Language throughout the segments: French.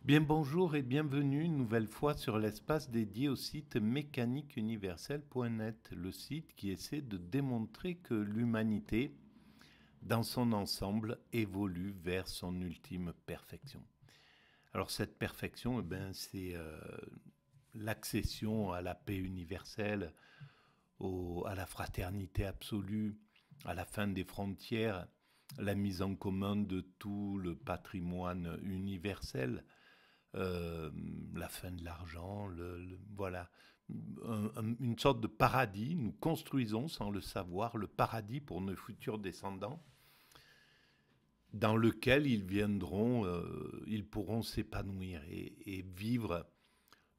Bien bonjour et bienvenue une nouvelle fois sur l'espace dédié au site mécaniqueuniverselle.net, le site qui essaie de démontrer que l'humanité, dans son ensemble, évolue vers son ultime perfection. Alors cette perfection, c'est l'accession à la paix universelle, à la fraternité absolue, à la fin des frontières, la mise en commun de tout le patrimoine universel, la fin de l'argent, voilà, une sorte de paradis. Nous construisons, sans le savoir, le paradis pour nos futurs descendants, dans lequel ils pourront s'épanouir et vivre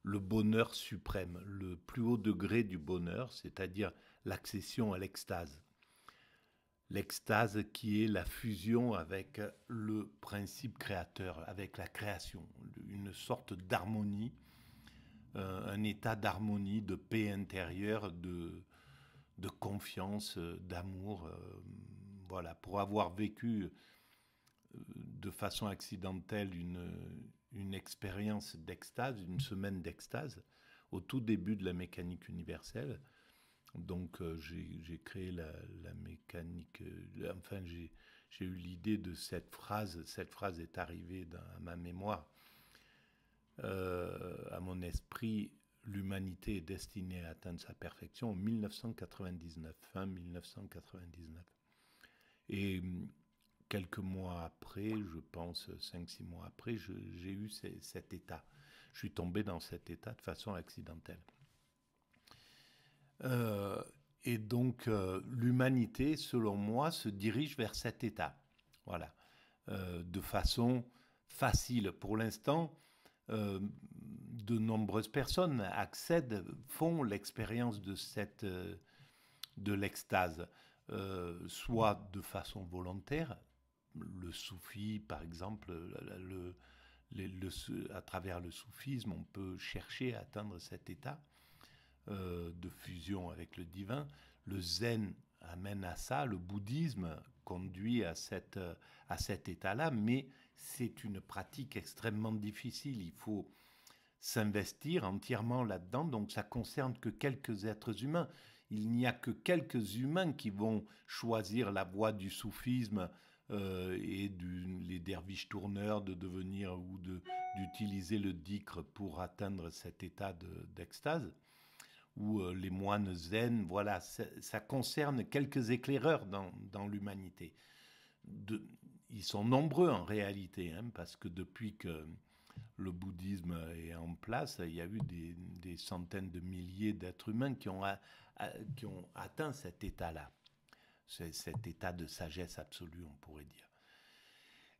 le bonheur suprême, le plus haut degré du bonheur, c'est-à-dire l'accession à l'extase. L'extase qui est la fusion avec le principe créateur, avec la création, une sorte d'harmonie, un état d'harmonie, de paix intérieure, de confiance, d'amour. Voilà, pour avoir vécu de façon accidentelle une expérience d'extase, une semaine d'extase, au tout début de la mécanique universelle. Donc j'ai créé la mécanique, enfin j'ai eu l'idée de cette phrase est arrivée à ma mémoire, à mon esprit. L'humanité est destinée à atteindre sa perfection en 1999, fin 1999. Et quelques mois après, je pense 5-6 mois après, j'ai eu cet état. Je suis tombé dans cet état de façon accidentelle. Euh, et donc, l'humanité, selon moi, se dirige vers cet état. Voilà. De façon facile. Pour l'instant, de nombreuses personnes font l'expérience de l'extase, soit de façon volontaire. Le soufi, par exemple, à travers le soufisme, on peut chercher à atteindre cet état de fusion avec le divin. Le zen amène à ça, le bouddhisme conduit à cet état-là, mais c'est une pratique extrêmement difficile. Il faut s'investir entièrement là-dedans, donc ça concerne que quelques êtres humains. Il n'y a que quelques humains qui vont choisir la voie du soufisme les derviches tourneurs, de devenir ou d'utiliser le dhikr pour atteindre cet état d'extase, ou les moines zen. Voilà, ça concerne quelques éclaireurs dans l'humanité. Ils sont nombreux en réalité, hein, parce que depuis que le bouddhisme est en place, il y a eu des centaines de milliers d'êtres humains qui ont atteint cet état-là, cet état de sagesse absolue, on pourrait dire.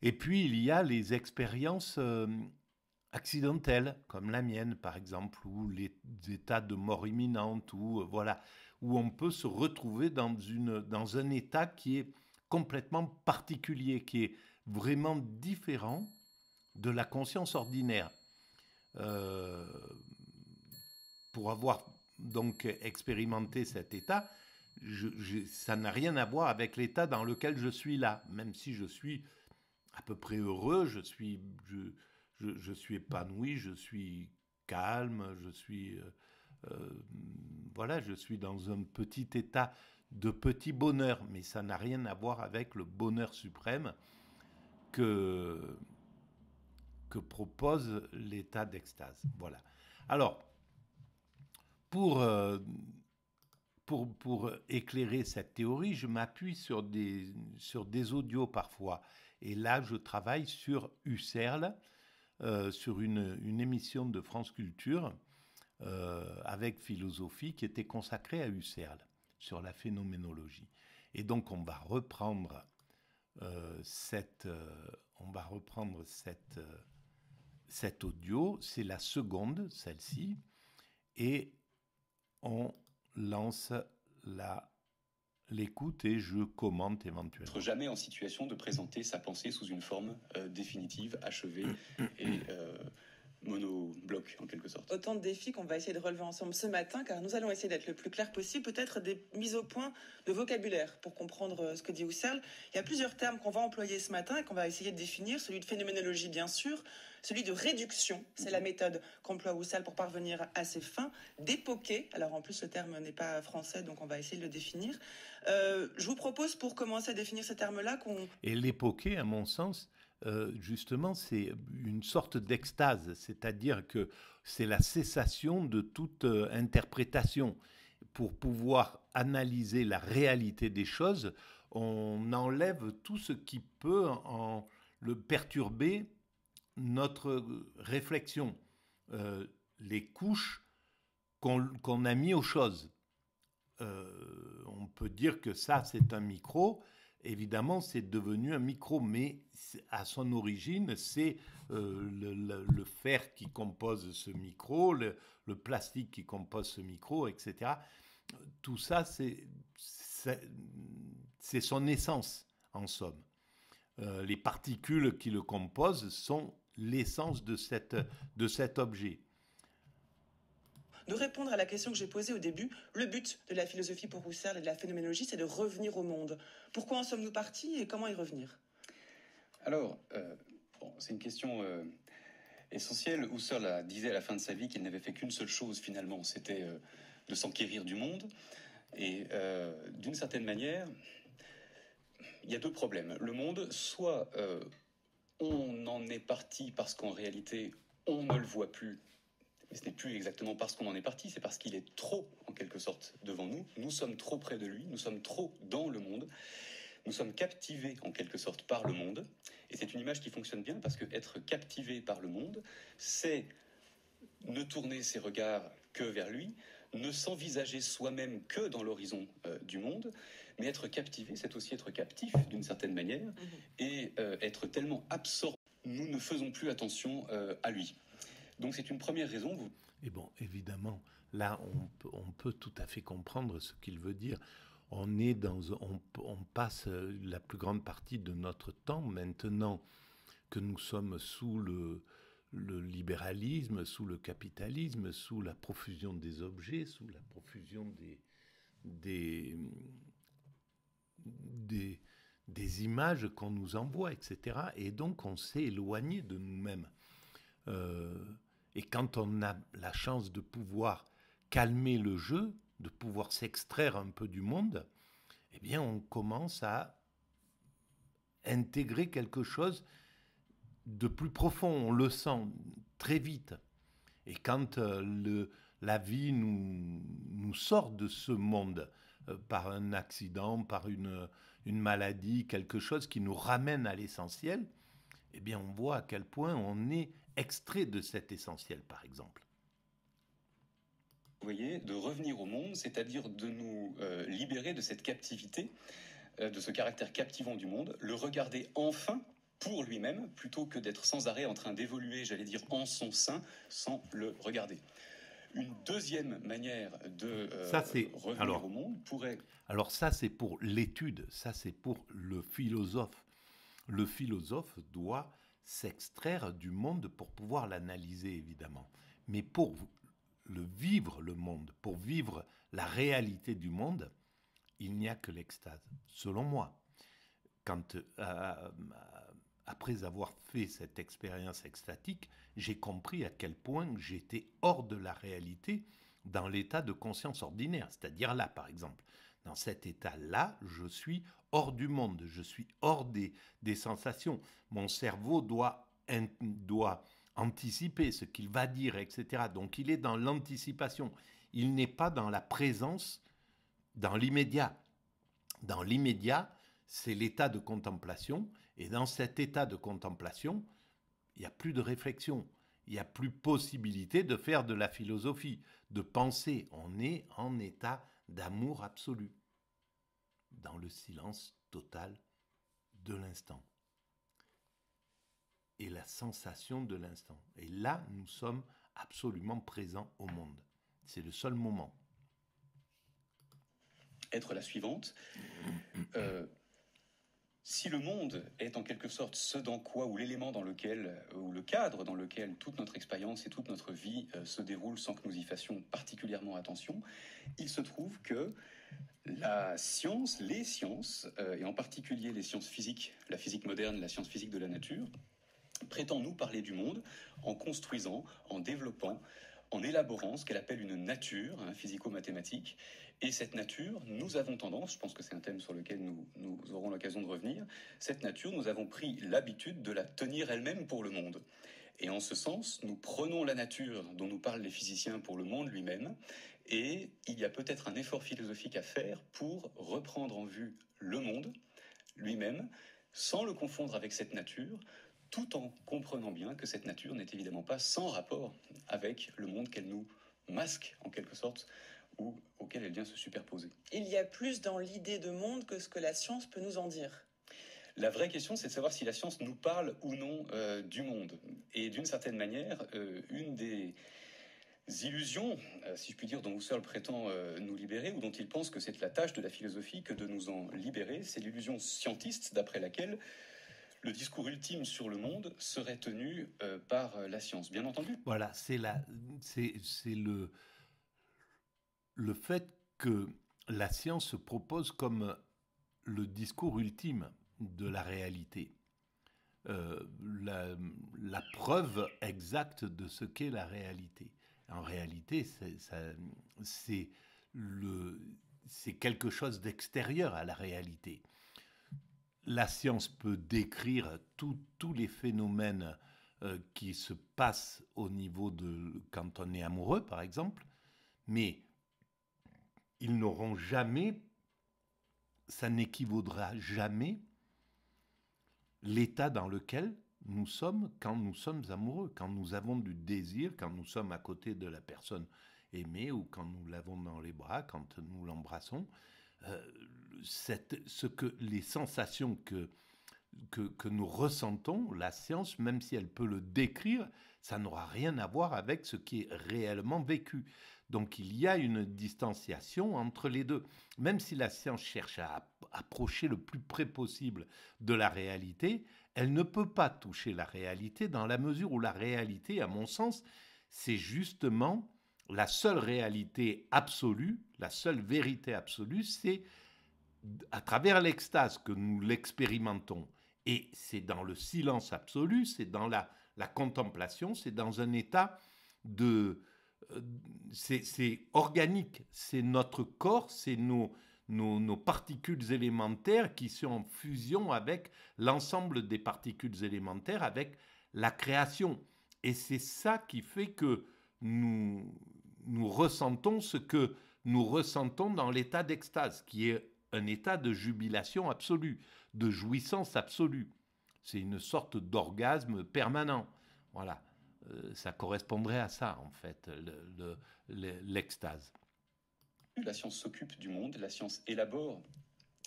Et puis, il y a les expériences accidentelles, comme la mienne, par exemple, ou les états de mort imminente, voilà, où on peut se retrouver dans un état qui est complètement particulier, qui est vraiment différent de la conscience ordinaire. Euh, pour avoir donc expérimenté cet état, ça n'a rien à voir avec l'état dans lequel je suis là, même si je suis à peu près heureux, je suis épanoui, je suis calme, voilà, je suis dans un petit état de petit bonheur, mais ça n'a rien à voir avec le bonheur suprême que propose l'état d'extase. Voilà. Alors, pour, euh, pour éclairer cette théorie, je m'appuie sur des audios parfois. Et là, je travaille sur Husserl, sur une émission de France Culture avec philosophie qui était consacrée à Husserl, sur la phénoménologie. Et donc, on va reprendre cet audio, c'est la seconde, celle-ci, et on lance l'écoute et je commente éventuellement. Être jamais en situation de présenter sa pensée sous une forme définitive, achevée et monobloc en quelque sorte. Autant de défis qu'on va essayer de relever ensemble ce matin, car nous allons essayer d'être le plus clair possible, peut-être des mises au point de vocabulaire pour comprendre ce que dit Husserl. Il y a plusieurs termes qu'on va employer ce matin et qu'on va essayer de définir, celui de phénoménologie bien sûr, celui de réduction. C'est la méthode qu'emploie Husserl pour parvenir à ses fins. D'époquer, alors en plus le terme n'est pas français, donc on va essayer de le définir. Je vous propose, pour commencer à définir ce terme-là, qu'on... Et l'époquer, à mon sens, justement, c'est une sorte d'extase, c'est-à-dire que c'est la cessation de toute interprétation. Pour pouvoir analyser la réalité des choses, on enlève tout ce qui peut le perturber notre réflexion, les couches qu'on a mis aux choses. On peut dire que ça, c'est un micro. Évidemment, c'est devenu un micro, mais à son origine, c'est le fer qui compose ce micro, le plastique qui compose ce micro, etc. Tout ça, c'est son essence, en somme. Les particules qui le composent sont l'essence de cet objet. De répondre à la question que j'ai posée au début, le but de la philosophie pour Husserl et de la phénoménologie, c'est de revenir au monde. Pourquoi en sommes-nous partis et comment y revenir? Alors, c'est une question essentielle. Husserl disait à la fin de sa vie qu'il n'avait fait qu'une seule chose finalement, c'était de s'enquérir du monde. Et d'une certaine manière, il y a deux problèmes. Le monde, soit on en est parti parce qu'en réalité, on ne le voit plus. Mais ce n'est plus exactement parce qu'on en est parti, c'est parce qu'il est trop, en quelque sorte, devant nous. Nous sommes trop près de lui, nous sommes trop dans le monde. Nous sommes captivés, en quelque sorte, par le monde. Et c'est une image qui fonctionne bien, parce que être captivé par le monde, c'est ne tourner ses regards que vers lui, ne s'envisager soi-même que dans l'horizon du monde, mais être captivé, c'est aussi être captif, d'une certaine manière, et être tellement absorbé, nous ne faisons plus attention à lui. Donc c'est une première raison. Et bon, évidemment, là, on peut tout à fait comprendre ce qu'il veut dire. On passe la plus grande partie de notre temps, maintenant que nous sommes sous le libéralisme, sous le capitalisme, sous la profusion des objets, sous la profusion des images qu'on nous envoie, etc. Et donc, on s'est éloigné de nous-mêmes. Et quand on a la chance de pouvoir calmer le jeu, de pouvoir s'extraire un peu du monde, eh bien, on commence à intégrer quelque chose de plus profond. On le sent très vite. Et quand la vie nous sort de ce monde par un accident, par une maladie, quelque chose qui nous ramène à l'essentiel, eh bien, on voit à quel point on est extrait de cet essentiel, par exemple. Vous voyez, de revenir au monde, c'est-à-dire de nous libérer de cette captivité, de ce caractère captivant du monde, le regarder enfin pour lui-même, plutôt que d'être sans arrêt en train d'évoluer, j'allais dire, en son sein, sans le regarder. Une deuxième manière de revenir au monde pourrait... Alors ça, c'est pour l'étude, ça, c'est pour le philosophe. Le philosophe doit s'extraire du monde pour pouvoir l'analyser, évidemment. Mais pour vivre le monde, pour vivre la réalité du monde, il n'y a que l'extase, selon moi. Quand, après avoir fait cette expérience extatique, j'ai compris à quel point j'étais hors de la réalité dans l'état de conscience ordinaire, c'est-à-dire là, par exemple. Dans cet état-là, je suis hors du monde, je suis hors des sensations. Mon cerveau doit anticiper ce qu'il va dire, etc. Donc il est dans l'anticipation. Il n'est pas dans la présence, dans l'immédiat. Dans l'immédiat, c'est l'état de contemplation. Et dans cet état de contemplation, il n'y a plus de réflexion. Il n'y a plus possibilité de faire de la philosophie, de penser. On est en état d'amour absolu, dans le silence total de l'instant. Et la sensation de l'instant. Et là, nous sommes absolument présents au monde. C'est le seul moment. Être la suivante. Si le monde est en quelque sorte ce dans quoi, ou l'élément dans lequel, ou le cadre dans lequel toute notre expérience et toute notre vie se déroule sans que nous y fassions particulièrement attention, il se trouve que la science, les sciences, et en particulier les sciences physiques, la physique moderne, la science physique de la nature, prétend nous parler du monde en construisant, en développant, en élaborant ce qu'elle appelle une nature physico-mathématique. Et cette nature, nous avons tendance, je pense que c'est un thème sur lequel nous aurons l'occasion de revenir, cette nature, nous avons pris l'habitude de la tenir elle-même pour le monde. Et en ce sens, nous prenons la nature dont nous parlent les physiciens pour le monde lui-même, et il y a peut-être un effort philosophique à faire pour reprendre en vue le monde lui-même, sans le confondre avec cette nature, tout en comprenant bien que cette nature n'est évidemment pas sans rapport avec le monde qu'elle nous masque, en quelque sorte, ou auquel elle vient se superposer. Il y a plus dans l'idée de monde que ce que la science peut nous en dire. La vraie question, c'est de savoir si la science nous parle ou non du monde. Et d'une certaine manière, une des illusions, si je puis dire, dont Husserl prétend nous libérer, ou dont il pense que c'est la tâche de la philosophie que de nous en libérer, c'est l'illusion scientiste d'après laquelle le discours ultime sur le monde serait tenu par la science, bien entendu. Voilà, c'est le fait que la science se propose comme le discours ultime de la réalité, la preuve exacte de ce qu'est la réalité. En réalité, c'est quelque chose d'extérieur à la réalité. La science peut décrire tous les phénomènes qui se passent au niveau de quand on est amoureux, par exemple, mais ils n'auront jamais, ça n'équivaudra jamais l'état dans lequel nous sommes quand nous sommes amoureux, quand nous avons du désir, quand nous sommes à côté de la personne aimée ou quand nous l'avons dans les bras, quand nous l'embrassons. Les sensations que nous ressentons, la science, même si elle peut le décrire, ça n'aura rien à voir avec ce qui est réellement vécu. Donc il y a une distanciation entre les deux. Même si la science cherche à approcher le plus près possible de la réalité, elle ne peut pas toucher la réalité dans la mesure où la réalité, à mon sens, c'est justement la seule réalité absolue, la seule vérité absolue, c'est à travers l'extase que nous l'expérimentons. Et c'est dans le silence absolu, c'est dans la contemplation, c'est dans un état de... c'est organique, c'est notre corps, c'est nos particules élémentaires qui sont en fusion avec l'ensemble des particules élémentaires, avec la création. Et c'est ça qui fait que nous ressentons ce que nous ressentons dans l'état d'extase, qui est un état de jubilation absolue, de jouissance absolue. C'est une sorte d'orgasme permanent. Voilà. Ça correspondrait à ça, en fait, l'extase. La science s'occupe du monde, la science élabore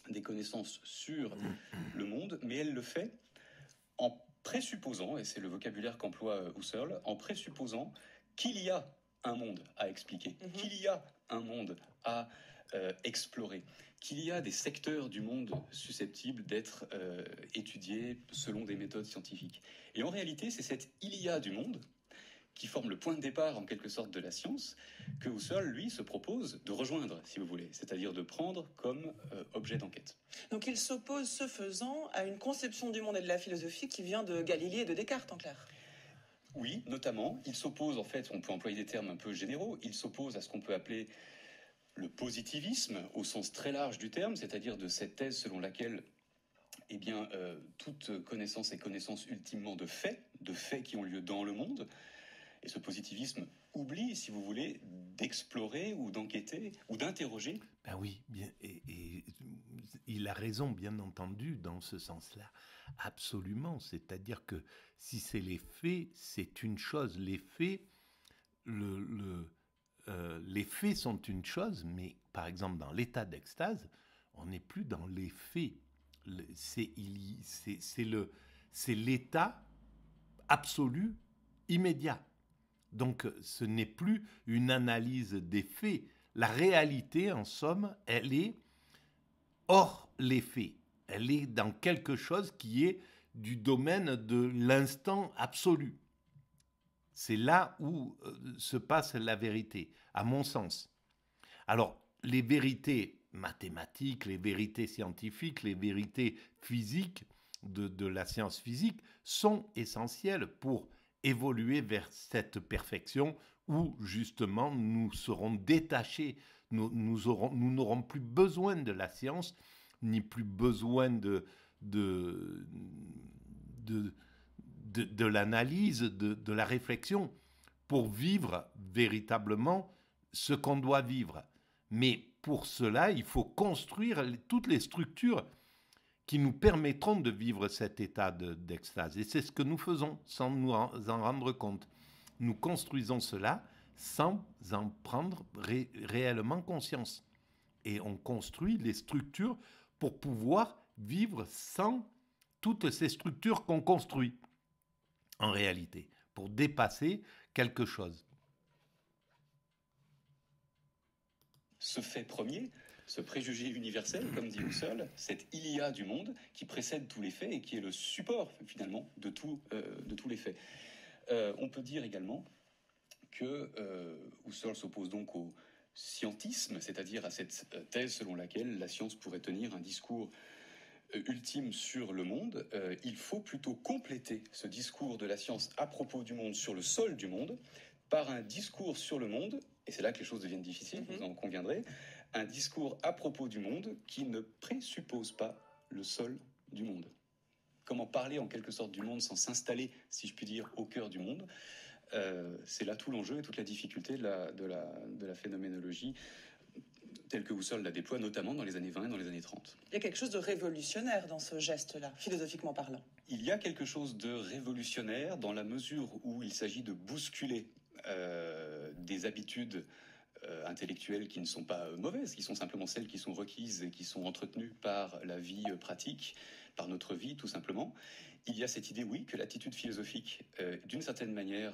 des connaissances sur le monde, mais elle le fait en présupposant, et c'est le vocabulaire qu'emploie Husserl, en présupposant qu'il y a un monde à expliquer, qu'il y a un monde à explorer, qu'il y a des secteurs du monde susceptibles d'être étudiés selon des méthodes scientifiques. Et en réalité, c'est cet « il y a » du monde qui forme le point de départ en quelque sorte de la science, que Husserl, lui, se propose de rejoindre, si vous voulez, c'est-à-dire de prendre comme objet d'enquête. Donc il s'oppose, ce faisant, à une conception du monde et de la philosophie qui vient de Galilée et de Descartes, en clair. Oui, notamment. Il s'oppose, en fait, on peut employer des termes un peu généraux, il s'oppose à ce qu'on peut appeler le positivisme, au sens très large du terme, c'est-à-dire de cette thèse selon laquelle eh bien, toute connaissance est connaissance ultimement de faits qui ont lieu dans le monde. Et ce positivisme oublie, si vous voulez, d'explorer ou d'enquêter ou d'interroger. Ben oui, bien, et il a raison, bien entendu, dans ce sens-là. Absolument. C'est-à-dire que si c'est les faits, c'est une chose. Les faits, les faits sont une chose, mais par exemple, dans l'état d'extase, on n'est plus dans les faits. C'est l'état absolu immédiat. Donc, ce n'est plus une analyse des faits. La réalité, en somme, elle est hors les faits. Elle est dans quelque chose qui est du domaine de l'instant absolu. C'est là où se passe la vérité, à mon sens. Alors, les vérités mathématiques, les vérités scientifiques, les vérités physiques de la science physique sont essentielles pour évoluer vers cette perfection où justement nous serons détachés, nous n'aurons plus besoin de la science, ni plus besoin de l'analyse, de la réflexion, pour vivre véritablement ce qu'on doit vivre. Mais pour cela, il faut construire toutes les structures qui nous permettront de vivre cet état d'extase. Et c'est ce que nous faisons sans nous en rendre compte. Nous construisons cela sans en prendre réellement conscience. Et on construit les structures pour pouvoir vivre sans toutes ces structures qu'on construit, en réalité, pour dépasser quelque chose. Ce fait premier, ce préjugé universel, comme dit Husserl, cet il y a du monde qui précède tous les faits et qui est le support, finalement, de tous les faits. On peut dire également que Husserl s'oppose donc au scientisme, c'est-à-dire à cette thèse selon laquelle la science pourrait tenir un discours ultime sur le monde. Il faut plutôt compléter ce discours de la science à propos du monde sur le sol du monde par un discours sur le monde, et c'est là que les choses deviennent difficiles, vous en conviendrez, un discours à propos du monde qui ne présuppose pas le sol du monde. Comment parler en quelque sorte du monde sans s'installer, si je puis dire, au cœur du monde. C'est là tout l'enjeu et toute la difficulté de la phénoménologie telle que Husserl la déploie notamment dans les années 20 et dans les années 30. Il y a quelque chose de révolutionnaire dans ce geste-là, philosophiquement parlant. Il y a quelque chose de révolutionnaire dans la mesure où il s'agit de bousculer des habitudes intellectuelles qui ne sont pas mauvaises, qui sont simplement celles qui sont requises et qui sont entretenues par la vie pratique, par notre vie tout simplement. Il y a cette idée, oui, que l'attitude philosophique, d'une certaine manière,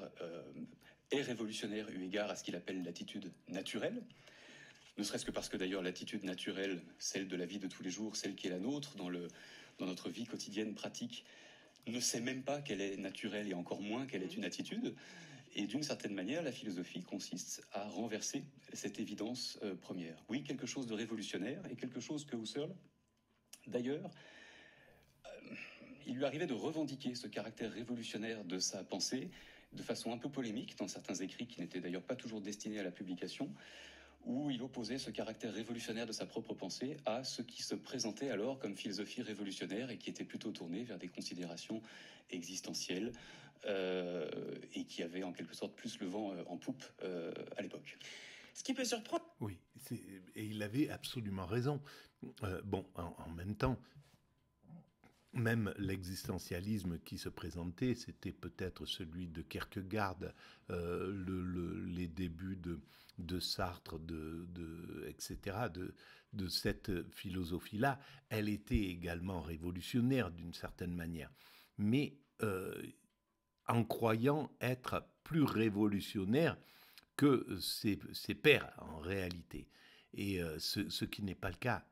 est révolutionnaire eu égard à ce qu'il appelle l'attitude naturelle, ne serait-ce que parce que d'ailleurs l'attitude naturelle, celle de la vie de tous les jours, celle qui est la nôtre dans notre vie quotidienne pratique, ne sait même pas qu'elle est naturelle et encore moins qu'elle est une attitude. Et d'une certaine manière, la philosophie consiste à renverser cette évidence première. Oui, quelque chose de révolutionnaire et quelque chose que Husserl, d'ailleurs, il lui arrivait de revendiquer ce caractère révolutionnaire de sa pensée de façon un peu polémique dans certains écrits qui n'étaient d'ailleurs pas toujours destinés à la publication, où il opposait ce caractère révolutionnaire de sa propre pensée à ce qui se présentait alors comme philosophie révolutionnaire et qui était plutôt tournée vers des considérations existentielles et qui avait en quelque sorte plus le vent en poupe à l'époque. Ce qui peut surprendre... Oui, et il avait absolument raison. En même temps, même l'existentialisme qui se présentait, c'était peut-être celui de Kierkegaard, les débuts de Sartre, etc., de cette philosophie-là. Elle était également révolutionnaire d'une certaine manière, mais en croyant être plus révolutionnaire que ses pairs en réalité. Et ce qui n'est pas le cas,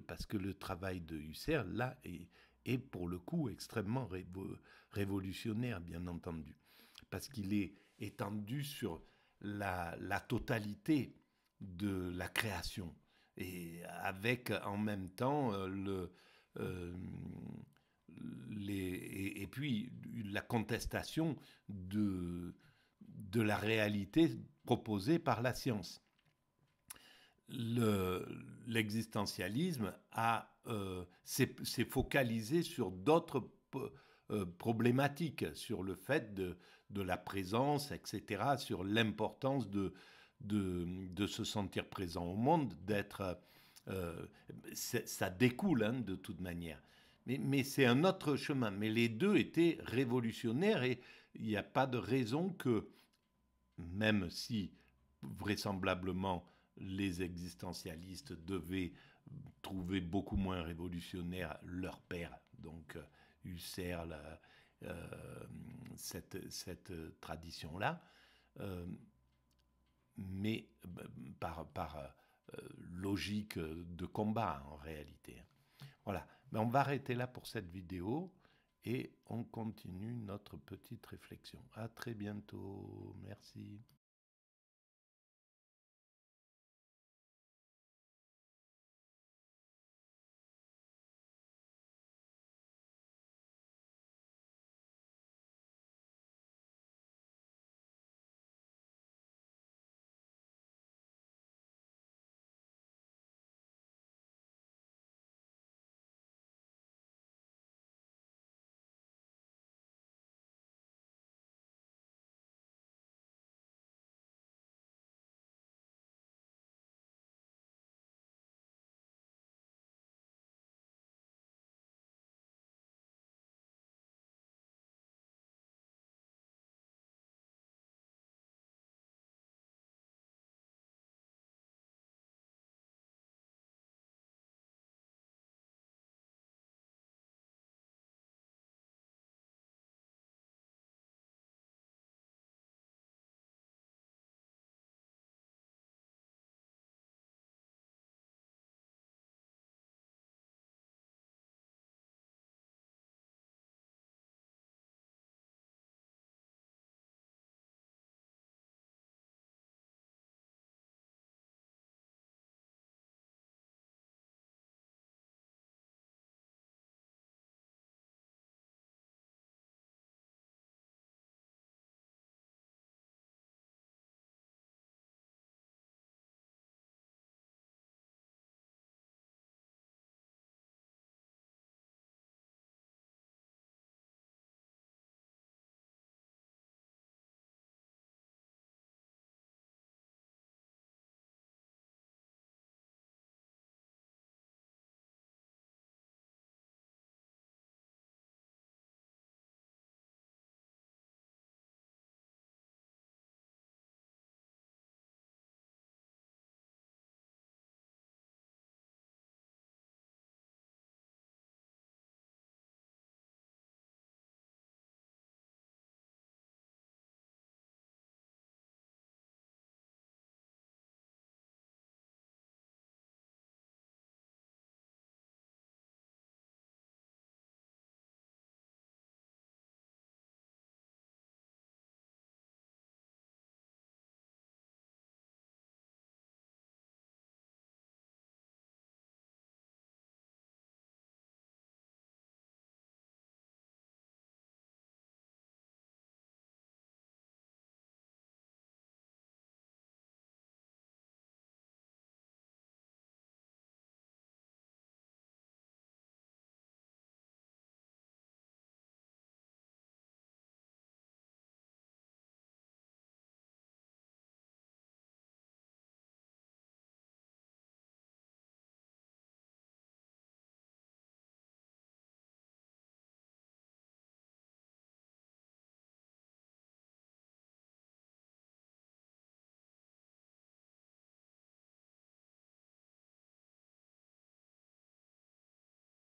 parce que le travail de Husserl, là, est pour le coup extrêmement révolutionnaire, bien entendu, parce qu'il est étendu sur la totalité de la création, et avec en même temps et puis la contestation de la réalité proposée par la science. L'existentialisme s'est focalisé sur d'autres problématiques, sur le fait de la présence, etc., sur l'importance de se sentir présent au monde, d'être... ça découle de toute manière. Mais c'est un autre chemin. Mais les deux étaient révolutionnaires et il n'y a pas de raison que, même si vraisemblablement les existentialistes devaient trouver beaucoup moins révolutionnaire leur père, donc Husserl, cette tradition-là, mais par logique de combat en réalité. Voilà, mais on va arrêter là pour cette vidéo et on continue notre petite réflexion. À très bientôt, merci.